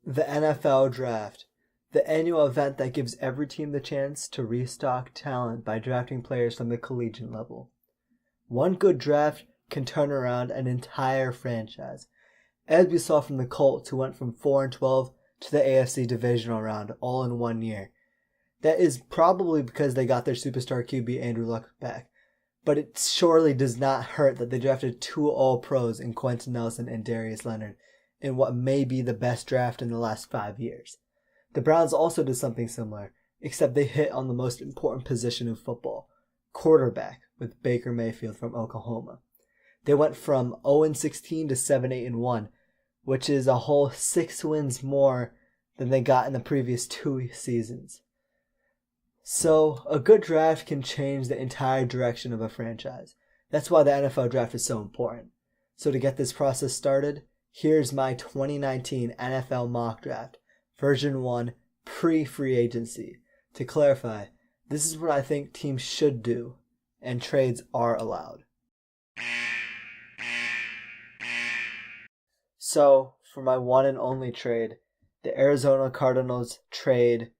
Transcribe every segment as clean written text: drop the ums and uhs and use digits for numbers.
The NFL Draft, the annual event that gives every team the chance to restock talent by drafting players from the collegiate level. One good draft can turn around an entire franchise, as we saw from the Colts, who went from 4-12 to the AFC divisional round all in 1 year. That is probably because they got their superstar QB Andrew Luck back, but it surely does not hurt that they drafted 2 All-Pros in Quentin Nelson and Darius Leonard in what may be the best draft in the last 5 years. The Browns also did something similar, except they hit on the most important position in football, quarterback, with Baker Mayfield from Oklahoma. They went from 0-16 to 7-8-1, which is a whole 6 wins more than they got in the previous 2 seasons. So, a good draft can change the entire direction of a franchise. That's why the NFL Draft is so important. So to get this process started, here's my 2019 NFL Mock Draft, version 1, pre-free agency. To clarify, this is what I think teams should do, and trades are allowed. So, for my one and only trade, the Arizona Cardinals trade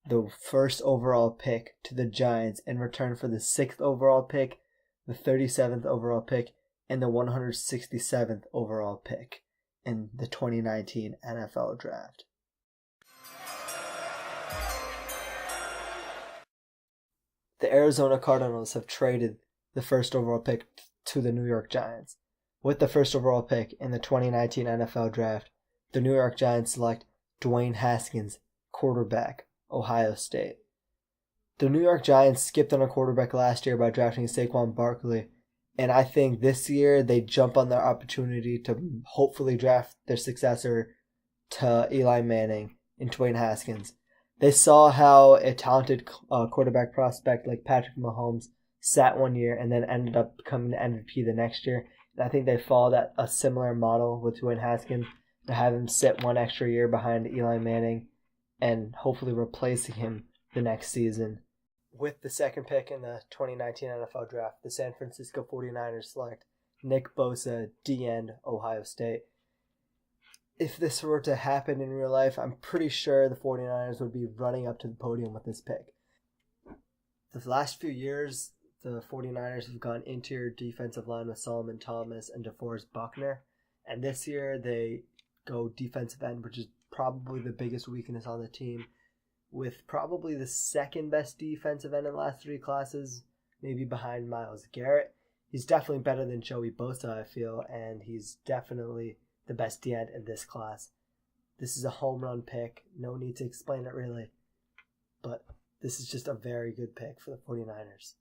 the first overall pick to the Giants in return for the 6th overall pick, the 37th overall pick, and the 167th overall pick in the 2019 NFL Draft. The Arizona Cardinals have traded the first overall pick to the New York Giants. With the first overall pick in the 2019 NFL Draft, the New York Giants select Dwayne Haskins, quarterback, Ohio State. The New York Giants skipped on a quarterback last year by drafting Saquon Barkley, and I think this year they jump on their opportunity to hopefully draft their successor to Eli Manning in Dwayne Haskins. They saw how a talented quarterback prospect like Patrick Mahomes sat 1 year and then ended up becoming the MVP the next year. And I think they followed a similar model with Dwayne Haskins to have him sit 1 extra year behind Eli Manning and hopefully replacing him the next season. With the second pick in the 2019 NFL Draft, the San Francisco 49ers select Nick Bosa, D-end, Ohio State. If this were to happen in real life, I'm pretty sure the 49ers would be running up to the podium with this pick. The last few years, the 49ers have gone interior defensive line with Solomon Thomas and DeForest Buckner, and this year they go defensive end, which is probably the biggest weakness on the team, with probably the second best defensive end in the last 3 classes, maybe behind Myles Garrett. He's definitely better than Joey Bosa, I feel, and he's definitely the best D-end in this class. This is a home run pick. No need to explain it really, but this is just a very good pick for the 49ers.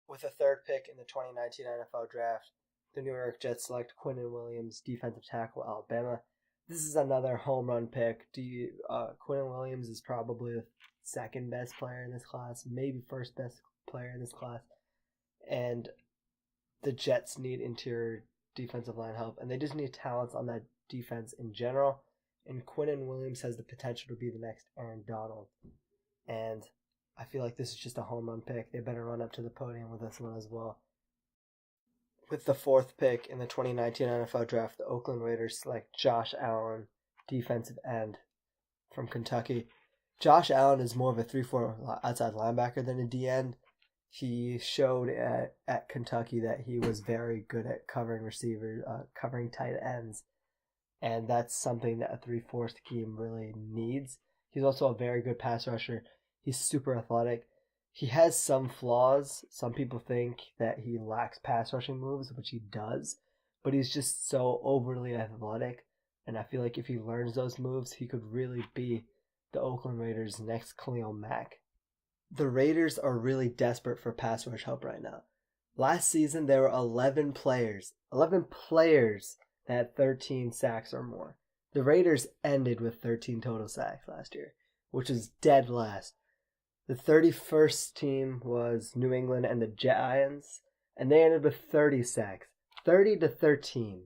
With the third pick in the 2019 NFL Draft, the New York Jets select Quinnen Williams, defensive tackle, Alabama. This is another home run pick. Quinnen Williams is probably the second best player in this class, maybe first best player in this class. And the Jets need interior defensive line help, and they just need talents on that defense in general. And Quinnen Williams has the potential to be the next Aaron Donald. And I feel like this is just a home run pick. They better run up to the podium with this one as well. With the fourth pick in the 2019 NFL Draft, the Oakland Raiders select Josh Allen, defensive end from Kentucky. Josh Allen is more of a 3-4 outside linebacker than a D-end. He showed at Kentucky that he was very good at covering receivers, covering tight ends, and that's something that a 3-4 scheme really needs. He's also a very good pass rusher. He's super athletic. He has some flaws. Some people think that he lacks pass rushing moves, which he does, but he's just so overly athletic, and I feel like if he learns those moves, he could really be the Oakland Raiders' next Khalil Mack. The Raiders are really desperate for pass rush help right now. Last season, there were 11 players that had 13 sacks or more. The Raiders ended with 13 total sacks last year, which is dead last. The 31st team was New England and the Giants, and they ended with 30 sacks. 30-13.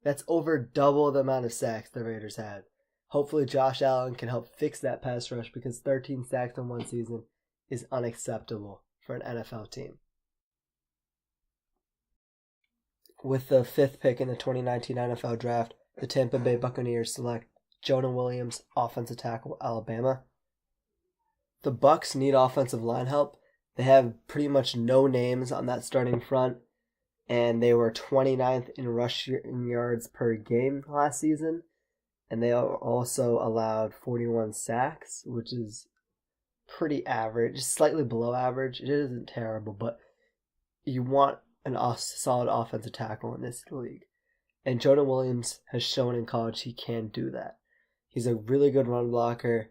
That's over double the amount of sacks the Raiders had. Hopefully Josh Allen can help fix that pass rush, because 13 sacks in one season is unacceptable for an NFL team. With the fifth pick in the 2019 NFL Draft, the Tampa Bay Buccaneers select Jonah Williams, offensive tackle, Alabama. The Bucs need offensive line help. They have pretty much no names on that starting front, and they were 29th in rushing yards per game last season, and they also allowed 41 sacks, which is pretty average, slightly below average. It isn't terrible, but you want a solid offensive tackle in this league. And Jonah Williams has shown in college he can do that. He's a really good run blocker,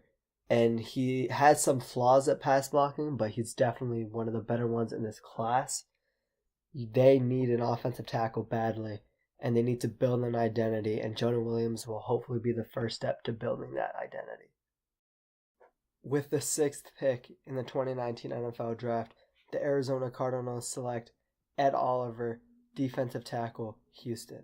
and he has some flaws at pass blocking, but he's definitely one of the better ones in this class. They need an offensive tackle badly, and they need to build an identity, and Jonah Williams will hopefully be the first step to building that identity. With the 6th pick in the 2019 NFL Draft, the Arizona Cardinals select Ed Oliver, defensive tackle, Houston.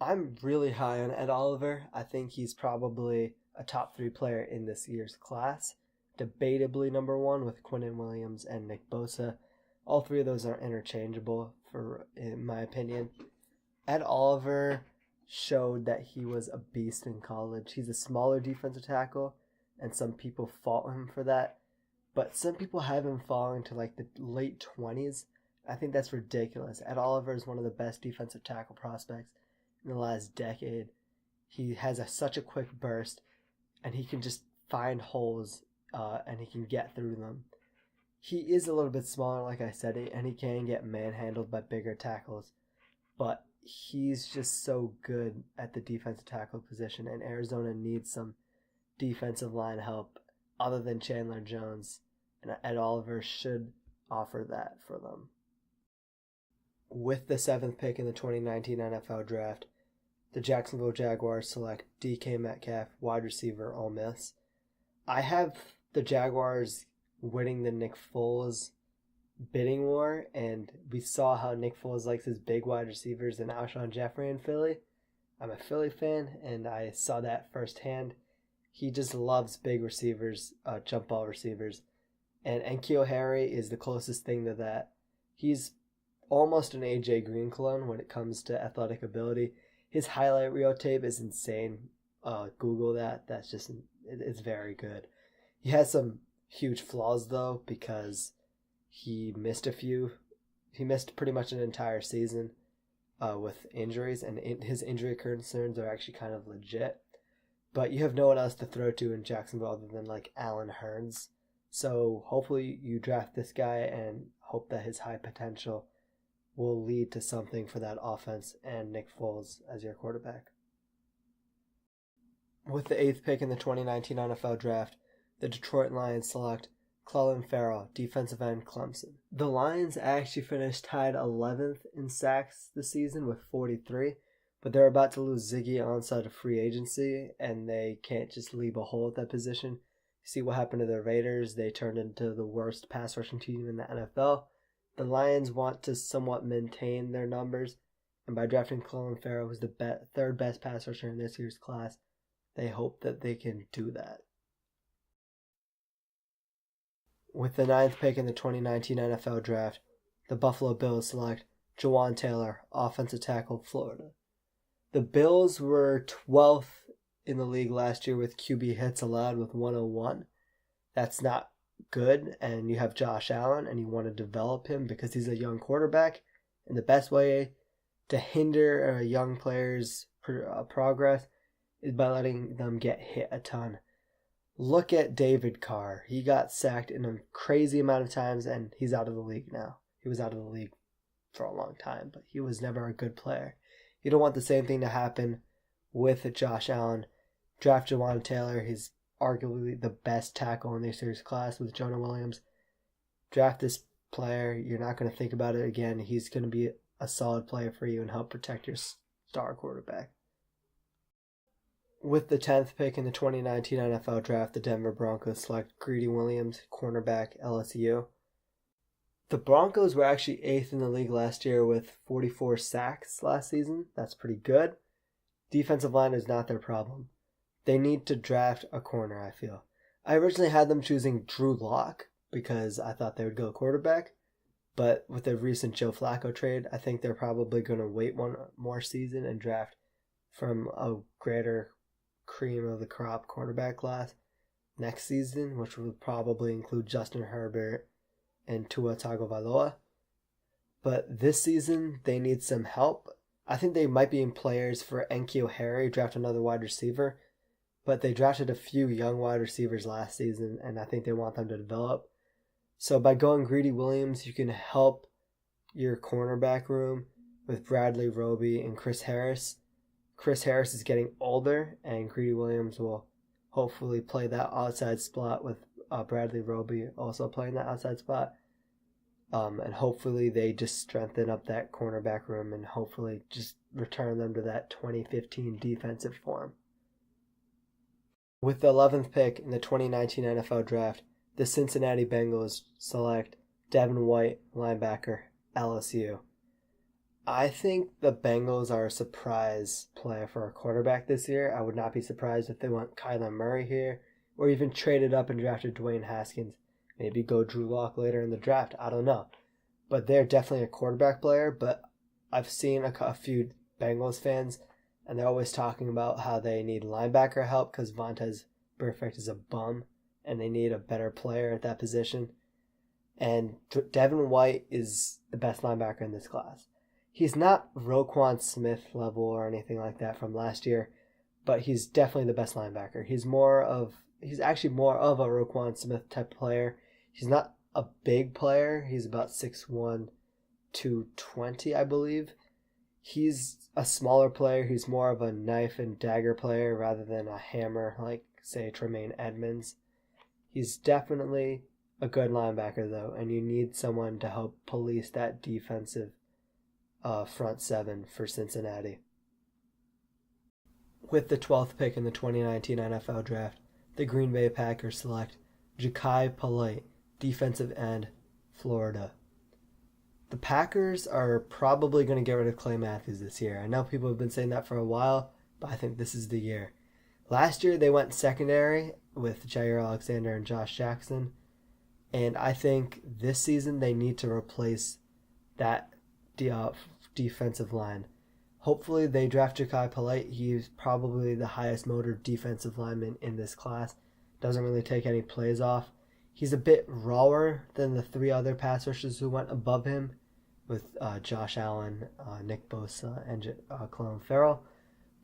I'm really high on Ed Oliver. I think he's probably a top 3 player in this year's class. Debatably number 1 with Quinnen Williams and Nick Bosa. All 3 of those are interchangeable, in my opinion. Ed Oliver showed that he was a beast in college. He's a smaller defensive tackle, and some people fault him for that. But some people have him falling to like the late 20s. I think that's ridiculous. Ed Oliver is one of the best defensive tackle prospects in the last decade. He has such a quick burst, and he can just find holes, and he can get through them. He is a little bit smaller, like I said, and he can get manhandled by bigger tackles, but he's just so good at the defensive tackle position, and Arizona needs some defensive line help other than Chandler Jones, and Ed Oliver should offer that for them. With the 7th pick in the 2019 NFL Draft, the Jacksonville Jaguars select DK Metcalf, wide receiver, Ole Miss. I have the Jaguars winning the Nick Foles bidding war, and we saw how Nick Foles likes his big wide receivers and Alshon Jeffrey in Philly. I'm a Philly fan, and I saw that firsthand. He just loves big receivers, jump ball receivers, and N'Keal Harry is the closest thing to that. He's almost an AJ Green clone when it comes to athletic ability. His highlight reel tape is insane. Google that. It's very good. He has some huge flaws though, because he missed pretty much an entire season with injuries, and his injury concerns are actually kind of legit. But you have no one else to throw to in Jacksonville other than like Allen Hurns. So hopefully you draft this guy and hope that his high potential will lead to something for that offense and Nick Foles as your quarterback. With the 8th pick in the 2019 NFL Draft, the Detroit Lions select Clelin Ferrell, defensive end, Clemson. The Lions actually finished tied 11th in sacks this season with 43, but they're about to lose Ziggy Ansah to free agency, and they can't just leave a hole at that position. See what happened to the Raiders. They turned into the worst pass rushing team in the NFL. The Lions want to somewhat maintain their numbers, and by drafting Clelin Ferrell, who's the third best pass rusher in this year's class, they hope that they can do that. With the 9th pick in the 2019 NFL Draft, the Buffalo Bills select Jawan Taylor, offensive tackle, Florida. The Bills were 12th in the league last year with QB hits allowed with 101. That's not good, and you have Josh Allen, and you want to develop him because he's a young quarterback, and the best way to hinder a young player's progress is by letting them get hit a ton. Look at David Carr. He got sacked in a crazy amount of times, and he's out of the league now. He was out of the league for a long time, but he was never a good player. You don't want the same thing to happen with Josh Allen. Draft Jawan Taylor. He's arguably the best tackle in this year's class with Jonah Williams. Draft this player. You're not going to think about it again. He's going to be a solid player for you and help protect your star quarterback. With the 10th pick in the 2019 NFL Draft, the Denver Broncos select Greedy Williams, cornerback, LSU. The Broncos were actually 8th in the league last year with 44 sacks last season. That's pretty good. Defensive line is not their problem. They need to draft a corner, I feel. I originally had them choosing Drew Lock because I thought they would go quarterback. But with the recent Joe Flacco trade, I think they're probably going to wait one more season and draft from a greater cream of the crop quarterback class next season, which will probably include Justin Herbert and Tua Tagovailoa. But this season, they need some help. I think they might be in players for N'Keal Harry, draft another wide receiver, but they drafted a few young wide receivers last season, and I think they want them to develop. So by going Greedy Williams, you can help your cornerback room with Bradley Roby and Chris Harris. Chris Harris is getting older, and Greedy Williams will hopefully play that outside spot with Bradley Roby also playing that outside spot. And hopefully they just strengthen up that cornerback room and hopefully just return them to that 2015 defensive form. With the 11th pick in the 2019 NFL Draft, the Cincinnati Bengals select Devin White, linebacker, LSU. I think the Bengals are a surprise player for a quarterback this year. I would not be surprised if they went Kyler Murray here or even traded up and drafted Dwayne Haskins. Maybe go Drew Lock later in the draft. I don't know. But they're definitely a quarterback player. But I've seen a few Bengals fans, and they're always talking about how they need linebacker help because Vontaze Burfict is a bum, and they need a better player at that position. And Devin White is the best linebacker in this class. He's not Roquan Smith level or anything like that from last year, but he's definitely the best linebacker. He's actually more of a Roquan Smith type player. He's not a big player. He's about 6'1", 220, I believe. He's a smaller player. He's more of a knife and dagger player rather than a hammer like, say, Tremaine Edmonds. He's definitely a good linebacker, though, and you need someone to help police that defensive front seven for Cincinnati. With the 12th pick in the 2019 NFL Draft, the Green Bay Packers select Jachai Polite, defensive end, Florida. The Packers are probably going to get rid of Clay Matthews this year. I know people have been saying that for a while, but I think this is the year. Last year they went secondary with Jair Alexander and Josh Jackson, and I think this season they need to replace that defensive line. Hopefully they draft Jachai Polite. He's probably the highest motor defensive lineman in this class. Doesn't really take any plays off. He's a bit rawer than the three other pass rushers who went above him with Josh Allen, Nick Bosa, and Clelin Ferrell.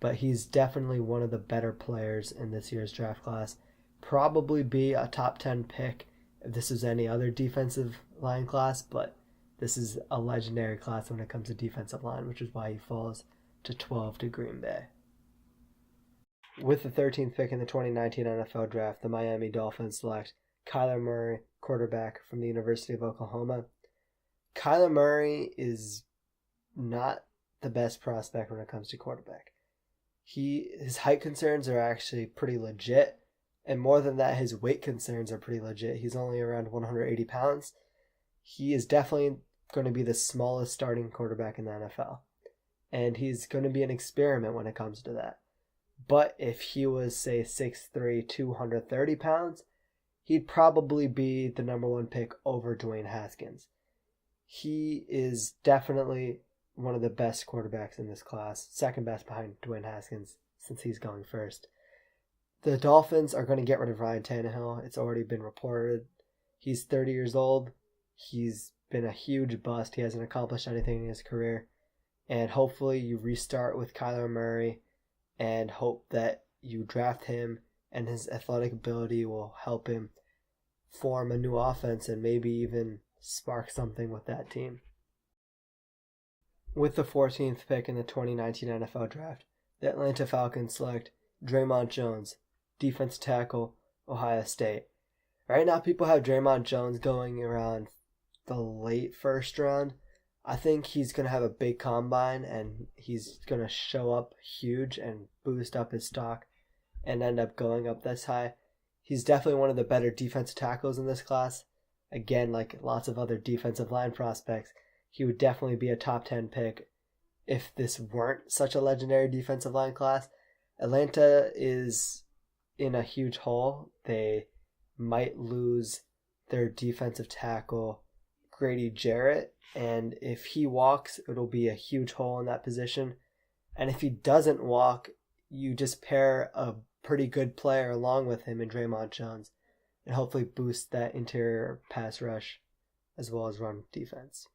But he's definitely one of the better players in this year's draft class. Probably be a top 10 pick if this is any other defensive line class, but this is a legendary class when it comes to defensive line, which is why he falls to 12 to Green Bay. With the 13th pick in the 2019 NFL Draft, the Miami Dolphins select Kyler Murray, quarterback from the University of Oklahoma. Kyler Murray is not the best prospect when it comes to quarterback. His height concerns are actually pretty legit, and more than that, his weight concerns are pretty legit. He's only around 180 pounds. He is definitely going to be the smallest starting quarterback in the NFL, and he's going to be an experiment when it comes to that. But if he was, say, 6'3", 230 pounds, he'd probably be the number one pick over Dwayne Haskins. He is definitely one of the best quarterbacks in this class, second best behind Dwayne Haskins since he's going first. The Dolphins are going to get rid of Ryan Tannehill. It's already been reported. He's 30 years old. He's been a huge bust. He hasn't accomplished anything in his career. And hopefully you restart with Kyler Murray and hope that you draft him and his athletic ability will help him form a new offense and maybe even spark something with that team. With the 14th pick in the 2019 NFL Draft, the Atlanta Falcons select Draymond Jones, defensive tackle, Ohio State. Right now people have Draymond Jones going around the late first round. I think he's going to have a big combine and he's going to show up huge and boost up his stock and end up going up this high. He's definitely one of the better defensive tackles in this class. Again, like lots of other defensive line prospects, he would definitely be a top 10 pick if this weren't such a legendary defensive line class. Atlanta is in a huge hole. They might lose their defensive tackle, Grady Jarrett, and if he walks, it'll be a huge hole in that position. And if he doesn't walk, you just pair a pretty good player along with him in Draymond Jones and hopefully boost that interior pass rush as well as run defense.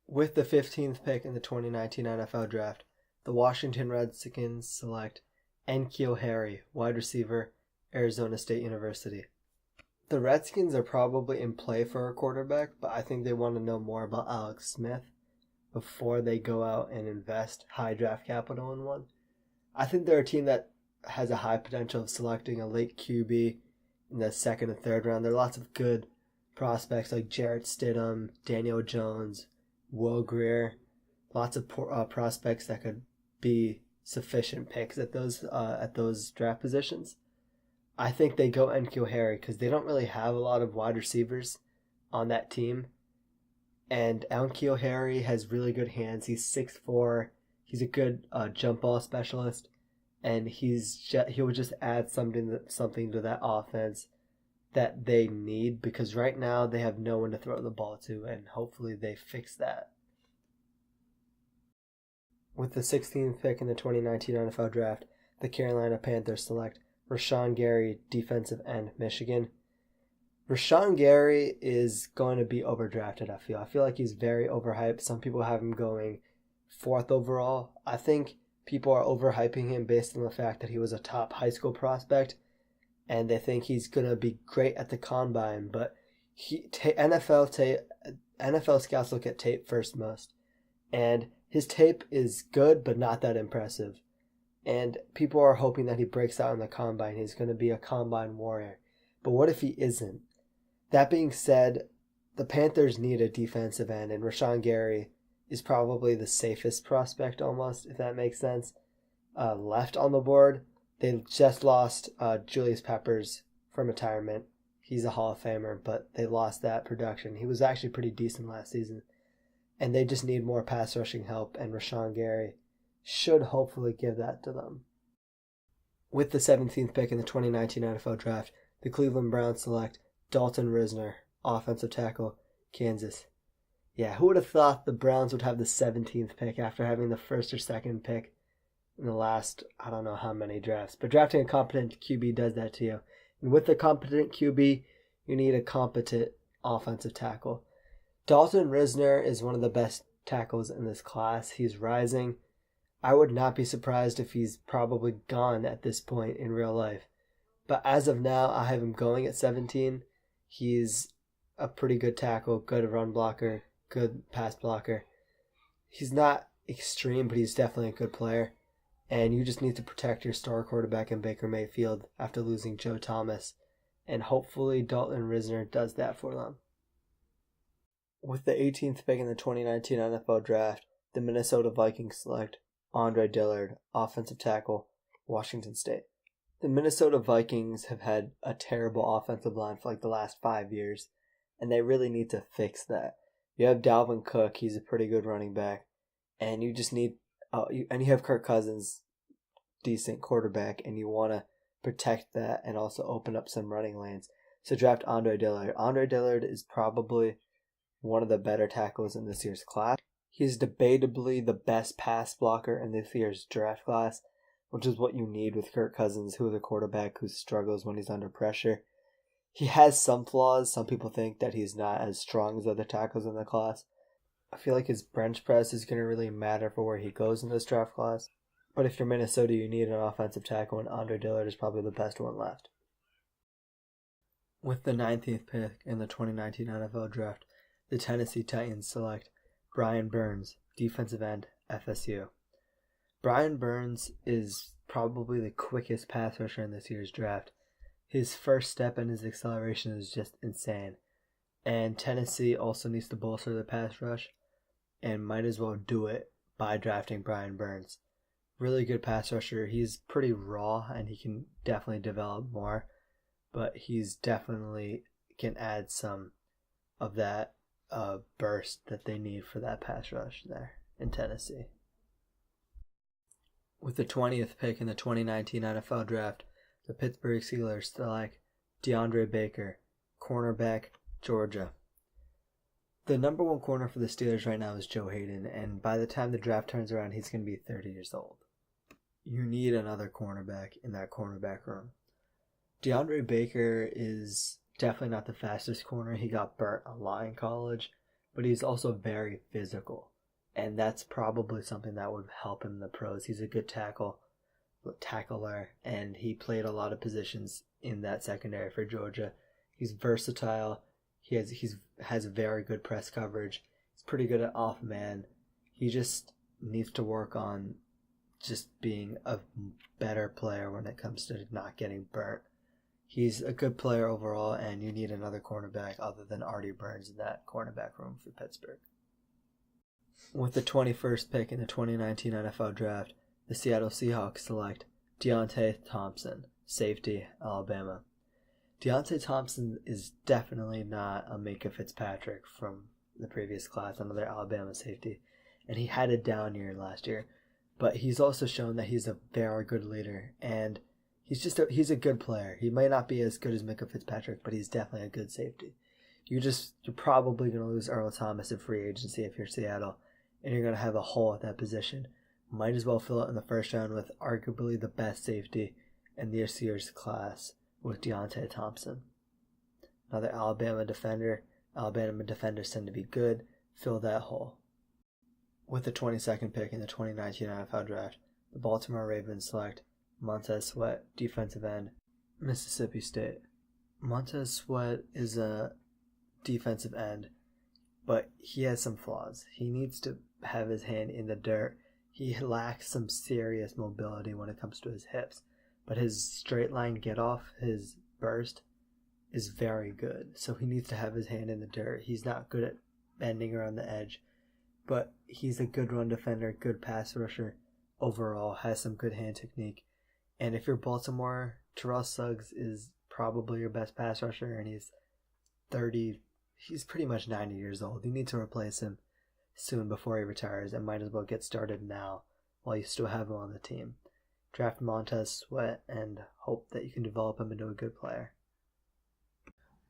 With the 15th pick in the 2019 NFL Draft, the Washington Redskins select N'Keal Harry, wide receiver, Arizona State University. The Redskins are probably in play for a quarterback, but I think they want to know more about Alex Smith before they go out and invest high draft capital in one. I think they're a team that has a high potential of selecting a late QB in the second and third round. There are lots of good prospects like Jarrett Stidham, Daniel Jones, Will Grier, lots of prospects that could be sufficient picks at those draft positions. I think they go N'Keal Harry because they don't really have a lot of wide receivers on that team. And N'Keal Harry has really good hands. He's 6'4". He's a good jump ball specialist. And he'll just add something to that offense that they need, because right now they have no one to throw the ball to, and hopefully they fix that. With the 16th pick in the 2019 NFL Draft, the Carolina Panthers select Rashawn Gary, defensive end, Michigan. Rashawn Gary is going to be overdrafted, I feel. I feel like he's very overhyped. Some people have him going 4th overall. I think people are overhyping him based on the fact that he was a top high school prospect, and they think he's going to be great at the combine, but NFL scouts look at tape first most, and his tape is good but not that impressive. And people are hoping that he breaks out in the combine. He's going to be a combine warrior. But what if he isn't? That being said, the Panthers need a defensive end, and Rashawn Gary is probably the safest prospect almost, if that makes sense, left on the board. They just lost Julius Peppers from retirement. He's a Hall of Famer, but they lost that production. He was actually pretty decent last season. And they just need more pass rushing help, and Rashawn Gary should hopefully give that to them. With the 17th pick in the 2019 NFL Draft, the Cleveland Browns select Dalton Risner, offensive tackle, Kansas. Yeah, who would have thought the Browns would have the 17th pick after having the first or second pick in the last, I don't know how many drafts. But drafting a competent QB does that to you. And with a competent QB, you need a competent offensive tackle. Dalton Risner is one of the best tackles in this class. He's rising. I would not be surprised if he's probably gone at this point in real life. But as of now, I have him going at 17. He's a pretty good tackle, good run blocker, good pass blocker. He's not extreme, but he's definitely a good player. And you just need to protect your star quarterback in Baker Mayfield after losing Joe Thomas. And hopefully Dalton Risner does that for them. With the 18th pick in the 2019 NFL Draft, the Minnesota Vikings select Andre Dillard, offensive tackle, Washington State. The Minnesota Vikings have had a terrible offensive line for like the last 5 years, and they really need to fix that. You have Dalvin Cook, he's a pretty good running back, and you just need, and you have Kirk Cousins, decent quarterback, and you want to protect that and also open up some running lanes. So draft Andre Dillard. Andre Dillard is probably one of the better tackles in this year's class. He's debatably the best pass blocker in this year's draft class, which is what you need with Kirk Cousins, who is a quarterback who struggles when he's under pressure. He has some flaws. Some people think that he's not as strong as other tackles in the class. I feel like his bench press is going to really matter for where he goes in this draft class. But if you're Minnesota, you need an offensive tackle, and Andre Dillard is probably the best one left. With the 19th pick in the 2019 NFL Draft, the Tennessee Titans select Brian Burns, defensive end, FSU. Brian Burns is probably the quickest pass rusher in this year's draft. His first step and his acceleration is just insane. And Tennessee also needs to bolster the pass rush and might as well do it by drafting Brian Burns. Really good pass rusher. He's pretty raw and he can definitely develop more, but he's definitely can add some of that burst that they need for that pass rush there in Tennessee. With the 20th pick in the 2019 NFL Draft, the Pittsburgh Steelers select DeAndre Baker, cornerback, Georgia. The number one corner for the Steelers right now is Joe Hayden, and by the time the draft turns around, he's going to be 30 years old. you need another cornerback in that cornerback room. DeAndre Baker is definitely not the fastest corner. He got burnt a lot in college, but he's also very physical. And that's probably something that would help him in the pros. He's a good tackler, and he played a lot of positions in that secondary for Georgia. He's versatile. He has very good press coverage. He's pretty good at off man. He just needs to work on just being a better player when it comes to not getting burnt. He's a good player overall, and you need another cornerback other than Artie Burns in that cornerback room for Pittsburgh. With the 21st pick in the 2019 NFL Draft, the Seattle Seahawks select Deontay Thompson, safety, Alabama. Deontay Thompson is definitely not a Minkah Fitzpatrick from the previous class, another Alabama safety, and he had a down year last year. But he's also shown that he's a very good leader, and he's a good player. He might not be as good as Minkah Fitzpatrick, but he's definitely a good safety. You're probably going to lose Earl Thomas in free agency if you're Seattle, and you're going to have a hole at that position. Might as well fill it in the first round with arguably the best safety in this year's class with Deontay Thompson. Another Alabama defender. Alabama defenders tend to be good. Fill that hole. With the 22nd pick in the 2019 NFL Draft, the Baltimore Ravens select Montez Sweat, defensive end, Mississippi State. Montez Sweat is a defensive end, but he has some flaws. He needs to have his hand in the dirt. He lacks some serious mobility when it comes to his hips, but his straight line get off, his burst, is very good. So he needs to have his hand in the dirt. He's not good at bending around the edge, but he's a good run defender, good pass rusher overall, has some good hand technique. And if you're Baltimore, Terrell Suggs is probably your best pass rusher, and he's pretty much 90 years old. You need to replace him soon before he retires, and might as well get started now while you still have him on the team. Draft Montez Sweat and hope that you can develop him into a good player.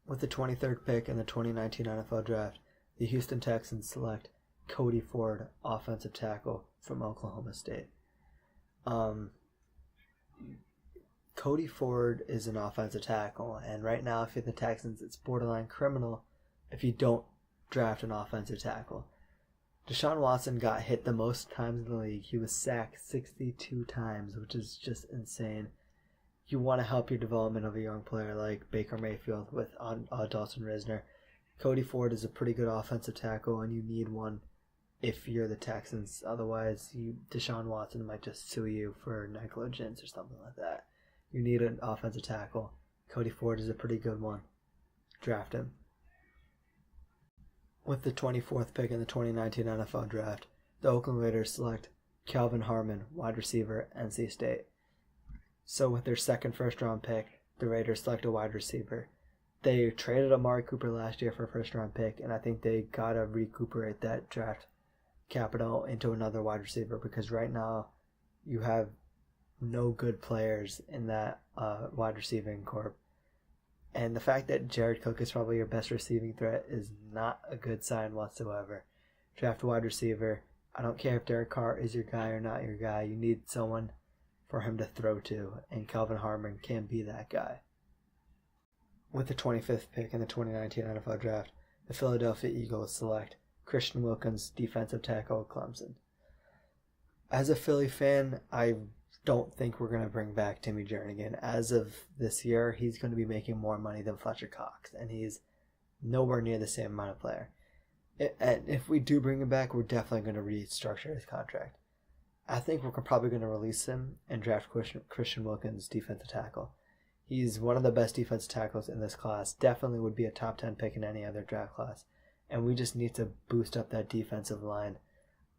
With the 23rd pick in the 2019 NFL Draft, the Houston Texans select Cody Ford, offensive tackle from Oklahoma State. Cody Ford is an offensive tackle, and right now, if you're the Texans, it's borderline criminal if you don't draft an offensive tackle. Deshaun Watson got hit the most times in the league. He was sacked 62 times, which is just insane. You want to help your development of a young player like Baker Mayfield with Dalton Risner. Cody Ford is a pretty good offensive tackle, and you need one if you're the Texans. Otherwise, Deshaun Watson might just sue you for negligence or something like that. You need an offensive tackle. Cody Ford is a pretty good one. Draft him. With the 24th pick in the 2019 NFL Draft, the Oakland Raiders select Calvin Harmon, wide receiver, NC State. So with their second first-round pick, the Raiders select a wide receiver. They traded Amari Cooper last year for a first-round pick, and I think they got to recuperate that draft capital into another wide receiver, because right now you have no good players in that wide receiving corp. And the fact that Jared Cook is probably your best receiving threat is not a good sign whatsoever. Draft a wide receiver. I don't care if Derek Carr is your guy or not your guy. You need someone for him to throw to, and Calvin Harmon can be that guy. With the 25th pick in the 2019 NFL Draft, the Philadelphia Eagles select Christian Wilkins, defensive tackle, Clemson. As a Philly fan, I don't think we're going to bring back Timmy Jernigan. As of this year, he's going to be making more money than Fletcher Cox, and he's nowhere near the same amount of player. And if we do bring him back, we're definitely going to restructure his contract. I think we're probably going to release him and draft Christian Wilkins, defensive tackle. He's one of the best defensive tackles in this class. Definitely would be a top 10 pick in any other draft class. And we just need to boost up that defensive line.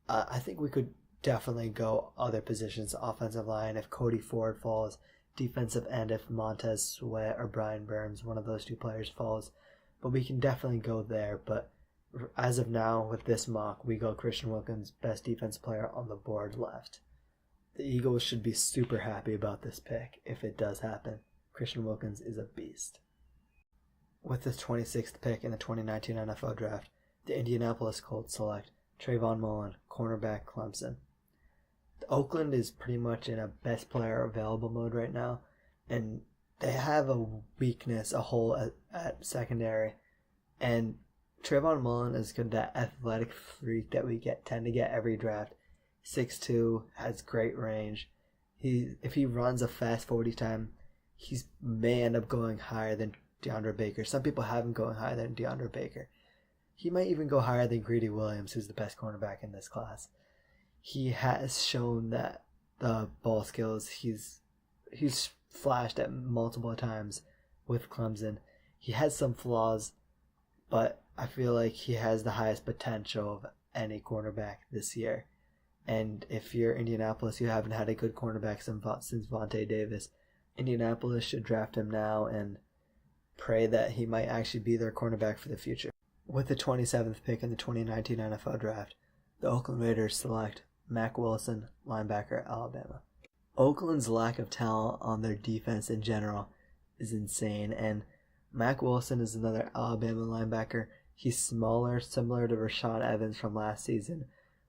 I think we could definitely go other positions, offensive line if Cody Ford falls, defensive end if Montez Sweat or Brian Burns, one of those two players, falls. But we can definitely go there. But as of now, with this mock, we go Christian Wilkins, best defense player on the board left. The Eagles should be super happy about this pick if it does happen. Christian Wilkins is a beast. With the 26th pick in the 2019 NFL Draft, the Indianapolis Colts select Trayvon Mullen, cornerback, Clemson. Oakland is pretty much in a best player available mode right now, and they have a weakness, a hole at secondary, and Trayvon Mullen is good, that athletic freak that we tend to get every draft. 6'2", has great range. If he runs a fast 40 time, he may end up going higher than DeAndre Baker. Some people have him going higher than DeAndre Baker. He might even go higher than Greedy Williams, who's the best cornerback in this class. He has shown that the ball skills, he's flashed at multiple times with Clemson. He has some flaws, but I feel like he has the highest potential of any cornerback this year. And if you're Indianapolis, you haven't had a good cornerback since Vontae Davis. Indianapolis should draft him now and pray that he might actually be their cornerback for the future. With the 27th pick in the 2019 NFL Draft, the Oakland Raiders select Mack Wilson, linebacker, Alabama. Oakland's lack of talent on their defense in general is insane, and Mack Wilson is another Alabama linebacker. He's smaller, similar to Rashaan Evans from last season.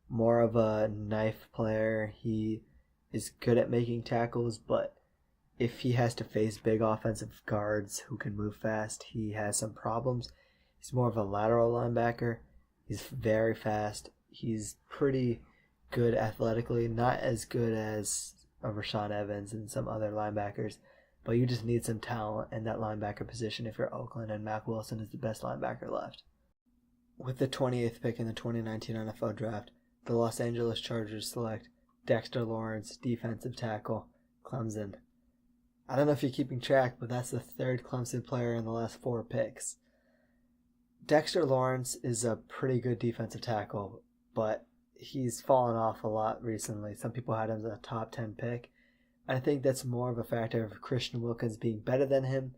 More of a knife player. He is good at making tackles, but if he has to face big offensive guards who can move fast, he has some problems. He's more of a lateral linebacker. He's very fast. He's pretty good athletically, not as good as Rashaan Evans and some other linebackers, but you just need some talent in that linebacker position if you're Oakland, and Mack Wilson is the best linebacker left. With the 28th pick in the 2019 NFL Draft, the Los Angeles Chargers select Dexter Lawrence, defensive tackle, Clemson. I don't know if you're keeping track, but that's the third Clemson player in the last 4 picks. Dexter Lawrence is a pretty good defensive tackle, but he's fallen off a lot recently. Some people had him as a top 10 pick. I think that's more of a factor of Christian Wilkins being better than him,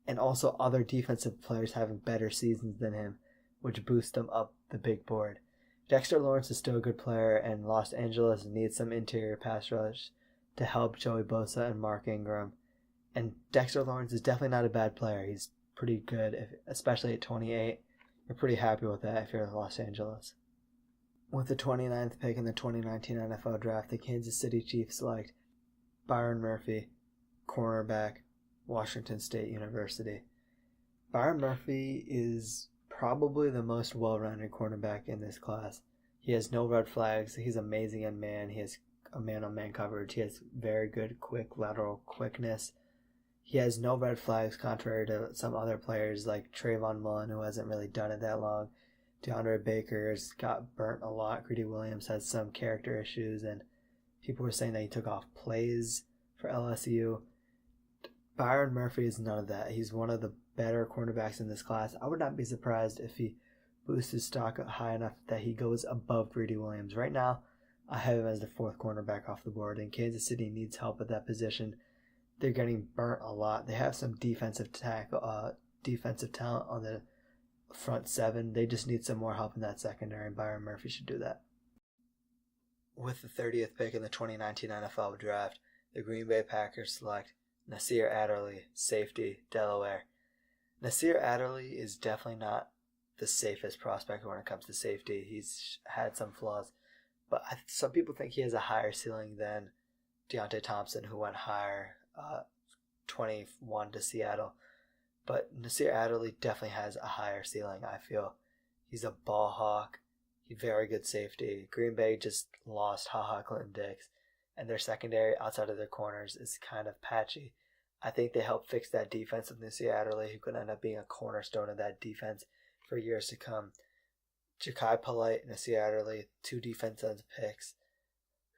and also other defensive players having better seasons than him, which boosts them up the big board. Dexter Lawrence is still a good player, and Los Angeles needs some interior pass rush to help Joey Bosa and Mark Ingram. And Dexter Lawrence is definitely not a bad player. He's pretty good, especially at 28. You're pretty happy with that if you're Los Angeles. With the 29th pick in the 2019 NFL Draft, the Kansas City Chiefs select Byron Murphy, cornerback, Washington State University. Byron Murphy is probably the most well-rounded cornerback in this class. He has no red flags. He's amazing in man. He has a man-on-man coverage. He has very good quick lateral quickness. He has no red flags, contrary to some other players like Trayvon Mullen, who hasn't really done it that long. DeAndre Baker's got burnt a lot. Greedy Williams has some character issues, and people were saying that he took off plays for LSU. Byron Murphy is none of that. He's one of the better cornerbacks in this class. I would not be surprised if he boosts his stock high enough that he goes above Greedy Williams. Right now, I have him as the 4th cornerback off the board, and Kansas City needs help at that position. They're getting burnt a lot. They have some defensive talent on the front 7. They just need some more help in that secondary, and Byron Murphy should do that. With the 30th pick in the 2019 NFL Draft, the Green Bay Packers select Nasir Adderley, safety, Delaware. Nasir Adderley is definitely not the safest prospect when it comes to safety. He's had some flaws, but some people think he has a higher ceiling than Deontay Thompson, who went higher, 21 to Seattle. But Nasir Adderley definitely has a higher ceiling, I feel. He's a ball hawk. He's very good safety. Green Bay just lost HaHa Clinton-Dix, and their secondary outside of their corners is kind of patchy. I think they helped fix that defense with Nasir Adderley, who could end up being a cornerstone of that defense for years to come. Jachai Polite, Nasir Adderley, 2 defensive picks.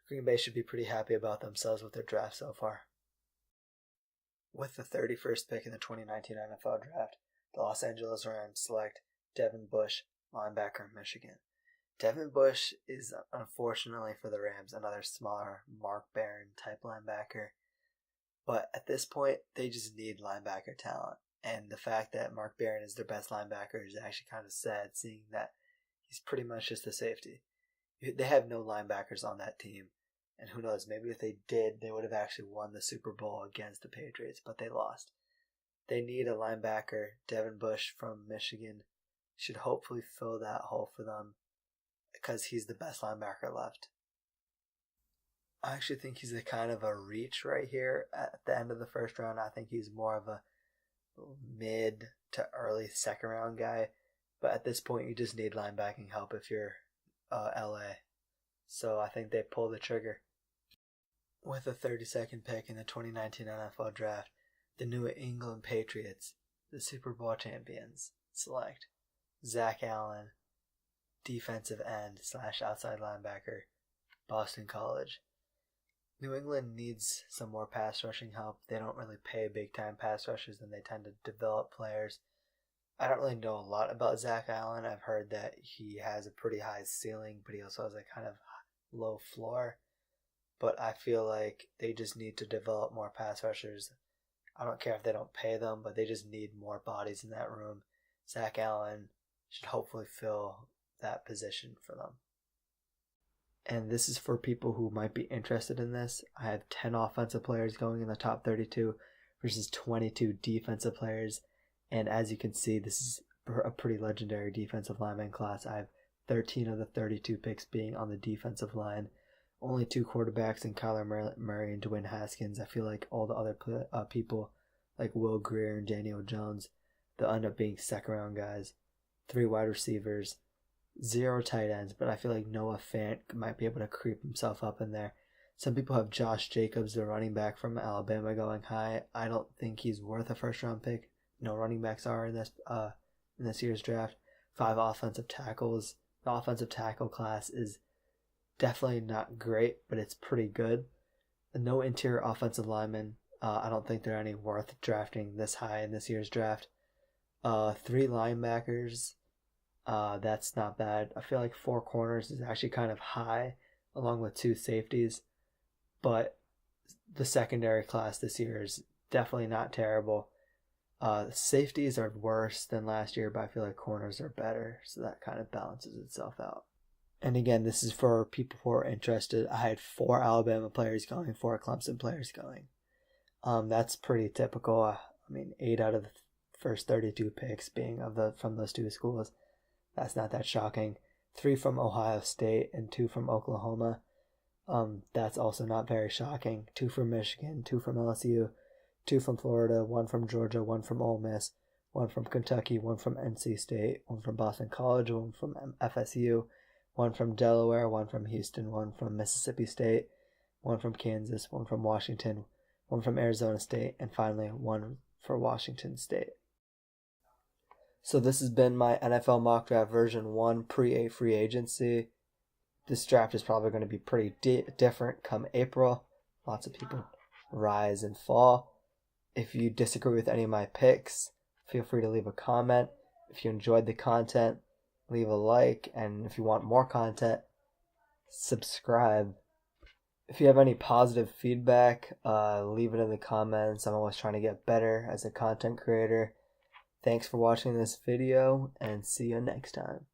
Green Bay should be pretty happy about themselves with their draft so far. With the 31st pick in the 2019 NFL Draft, the Los Angeles Rams select Devin Bush, linebacker, Michigan. Devin Bush is, unfortunately for the Rams, another smaller Mark Barron type linebacker. But at this point, they just need linebacker talent. And the fact that Mark Barron is their best linebacker is actually kind of sad, seeing that he's pretty much just a safety. They have no linebackers on that team. And who knows, maybe if they did, they would have actually won the Super Bowl against the Patriots, but they lost. They need a linebacker. Devin Bush from Michigan should hopefully fill that hole for them because he's the best linebacker left. I actually think he's a kind of a reach right here at the end of the first round. I think he's more of a mid to early second round guy. But at this point, you just need linebacking help if you're LA. So I think they pull the trigger. With the 32nd pick in the 2019 NFL Draft, the New England Patriots, the Super Bowl champions, select Zach Allen, defensive end / outside linebacker, Boston College. New England needs some more pass rushing help. They don't really pay big time pass rushers, and they tend to develop players. I don't really know a lot about Zach Allen. I've heard that he has a pretty high ceiling, but he also has a kind of low floor. But I feel like they just need to develop more pass rushers. I don't care if they don't pay them, but they just need more bodies in that room. Zach Allen should hopefully fill that position for them. And this is for people who might be interested in this. I have 10 offensive players going in the top 32 versus 22 defensive players. And as you can see, this is a pretty legendary defensive lineman class. I have 13 of the 32 picks being on the defensive line. Only 2 quarterbacks in Kyler Murray and Dwayne Haskins. I feel like all the other people, like Will Grier and Daniel Jones, they'll end up being second round guys. 3 wide receivers. 0 tight ends, but I feel like Noah Fant might be able to creep himself up in there. Some people have Josh Jacobs, the running back from Alabama, going high. I don't think he's worth a first round pick. No running backs are in this year's draft. 5 offensive tackles. The offensive tackle class is definitely not great, but it's pretty good. No interior offensive linemen. I don't think there are any worth drafting this high in this year's draft. 3 linebackers. That's not bad. I feel like 4 corners is actually kind of high, along with 2 safeties. But the secondary class this year is definitely not terrible. Safeties are worse than last year, but I feel like corners are better, so that kind of balances itself out. And again, this is for people who are interested. I had 4 Alabama players going, 4 Clemson players going. That's pretty typical. I mean, 8 out of the first 32 picks being from those 2 schools. That's not that shocking. 3 from Ohio State and 2 from Oklahoma. That's also not very shocking. 2 from Michigan, 2 from LSU, 2 from Florida, 1 from Georgia, 1 from Ole Miss, 1 from Kentucky, 1 from NC State, 1 from Boston College, 1 from FSU, 1 from Delaware, 1 from Houston, 1 from Mississippi State, 1 from Kansas, 1 from Washington, 1 from Arizona State, and finally 1 for Washington State. So this has been my NFL mock draft version 1 pre-free agency. This draft is probably going to be pretty different come April. Lots of people rise and fall. If you disagree with any of my picks, feel free to leave a comment. If you enjoyed the content, leave a like. And if you want more content, subscribe. If you have any positive feedback, leave it in the comments. I'm always trying to get better as a content creator. Thanks for watching this video, and see you next time.